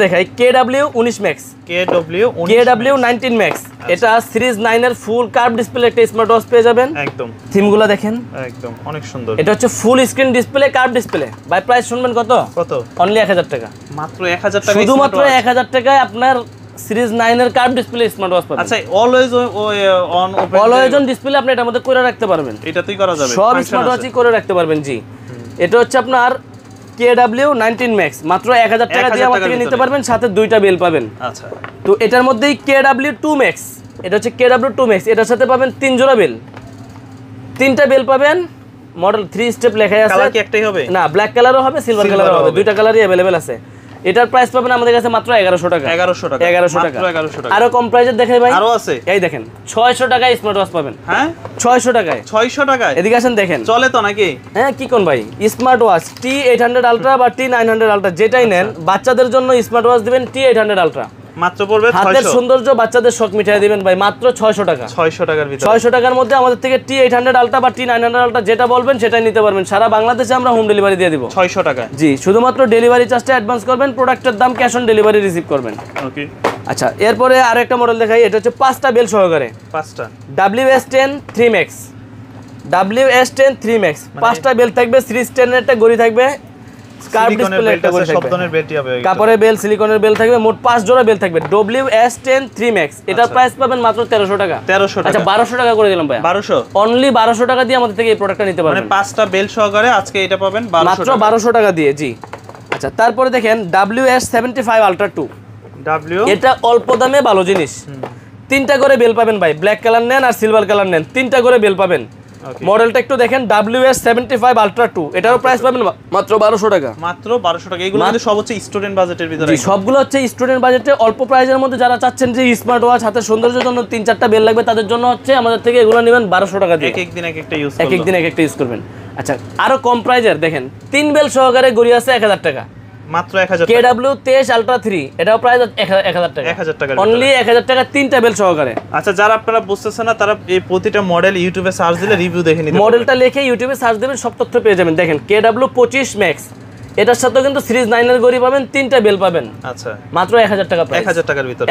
দেখাই KW 19 max KW 19 max এটা series 9 এর ফুল কার্ভ ডিসপ্লে একটা স্মার্ট ওয়াচ পেয়ে যাবেন একদম থিমগুলো দেখেন একদম অনেক সুন্দর এটা হচ্ছে full screen display curve display by price শুনবেন কত অনলি 1000 টাকা মাত্র 1000 টাকা শুধুমাত্র 1000 টাকায় আপনার সিরিজ 9 এর কার্ভ ডিসপ্লে স্মার্ট ওয়াচ পাবেন আচ্ছা always on open always on display আপনি এটার মধ্যে করে রাখতে পারবেন এটাতেই করা যাবে সব স্মার্ট ওয়াচই করে রাখতে পারবেন জি এটা হচ্ছে আপনার KW 19 Max মাত্র 1000 টাকা দিয়ে আমাদের থেকে নিতে পারবেন সাথে দুইটা বেল পাবেন আচ্ছা তো এটার মধ্যেই KW 2 Max এটা হচ্ছে KW 2 Max এটার সাথে পাবেন তিন জোড়া বেল তিনটা বেল পাবেন মডেল 3 স্টেপ লেখা আছে কালার কি একটাই হবে না ব্ল্যাক কালারও হবে সিলভার কালারও হবে দুইটা কালারই अवेलेबल আছে এটার প্রাইস পাবেন আমাদের কাছে মাত্র 1100 টাকা 1100 টাকা আরো কম প্রাইসে দেখাই ভাই আরো আছে এই দেখেন 600 টাকায় স্মার্ট ওয়াচ পাবেন হ্যাঁ 600 টাকায় এদিকে আসেন দেখেন চলে তো নাকি হ্যাঁ কি কোন ভাই স্মার্ট ওয়াচ T800 আলট্রা বা T900 আলট্রা যেটাই নেন বাচ্চাদের জন্য স্মার্ট ওয়াচ দিবেন T800 আলট্রা মাত্র পড়বে 600 হাতের সৌন্দর্য বাচ্চাদের শখ মিটাই দিবেন ভাই মাত্র 600 টাকা 600 টাকার ভিতরে 600 টাকার মধ্যে আমাদের থেকে T800 আলট্রা বা T900 আলট্রা যেটা বলবেন সেটাই নিতে পারবেন সারা বাংলাদেশে আমরা হোম ডেলিভারি দিয়ে দিব 600 টাকা জি শুধুমাত্র ডেলিভারি চার্জটা অ্যাডভান্স করবেন প্রোডাক্টের দাম ক্যাশ অন ডেলিভারি রিসিভ করবেন ওকে আচ্ছা এরপরে আরেকটা মডেল দেখাই এটা হচ্ছে পাঁচটা বেল সহকারে পাঁচটা WS10 3 Max WS10 3 Max পাঁচটা বেল থাকবে সিরিজ 10 এর একটা গড়ি থাকবে কার্ভ ডিসপ্লে একটা করে থাকবে শব্দনের বেলটি হবে কাপড়ের বেল সিলিকনের বেল থাকবে মোট 5 জোড়া বেল থাকবে WS10 3 Max এটার প্রাইস পাবেন মাত্র 1300 টাকা আচ্ছা 1200 টাকা করে দিলাম ভাই 1200 অনলি 1200 টাকা দিয়ে আমাদের থেকে এই প্রোডাক্টটা নিতে পারবেন মানে পাঁচটা বেল সহকারে আজকে এটা পাবেন 1200 মাত্র 1200 টাকা দিয়ে জি আচ্ছা তারপরে দেখেন WS75 Ultra 2 এটা অল্প দামে ভালো জিনিস তিনটা করে বেল পাবেন ভাই ব্ল্যাক কালার নেন আর সিলভার কালার নেন তিনটা করে বেল পাবেন মডেলটা একটু দেখেন WS75 Ultra 2 এটারও প্রাইস পাবেন মাত্র 1200 টাকা মাত্র 1200 টাকা এগুলো কিন্তু সব হচ্ছে স্টুডেন্ট বাজেটের ভিতরে জি সবগুলো হচ্ছে স্টুডেন্ট বাজেটে অল্প প্রাইসের মধ্যে যারা চাচ্ছেন যে স্মার্ট ওয়াচ হাতে সৌন্দর্যের জন্য তিন চারটা বেল লাগবে তাদের জন্য হচ্ছে আমাদের থেকে এগুলো নেবেন 1200 টাকা দিয়ে এক দিন এক একটা ইউজ করবেন এক দিন এক একটা ইউজ করবেন আচ্ছা আরো কম প্রাইসের দেখেন তিন বেল সহকারে গড়ি আছে 1000 টাকা মাত্র 1000 KW 23 Ultra 3 এটাও প্রাইস 1000 টাকা 1000 টাকা অনলি 1000 টাকা তিনটা বেল সহকারে আচ্ছা যারা আপনারা বুঝতেছেন না তারা এই প্রতিটা মডেল ইউটিউবে সার্চ দিলে রিভিউ দেখে নিতে মডেলটা লিখে ইউটিউবে সার্চ দিবেন সব তথ্য পেয়ে যাবেন দেখেন KW 25 Max এটার সাথে কিন্তু সিরিজ 9 এর গড়ি পাবেন তিনটা বেল পাবেন আচ্ছা মাত্র 1000 টাকা প্রাইস 1000 টাকার ভিতরে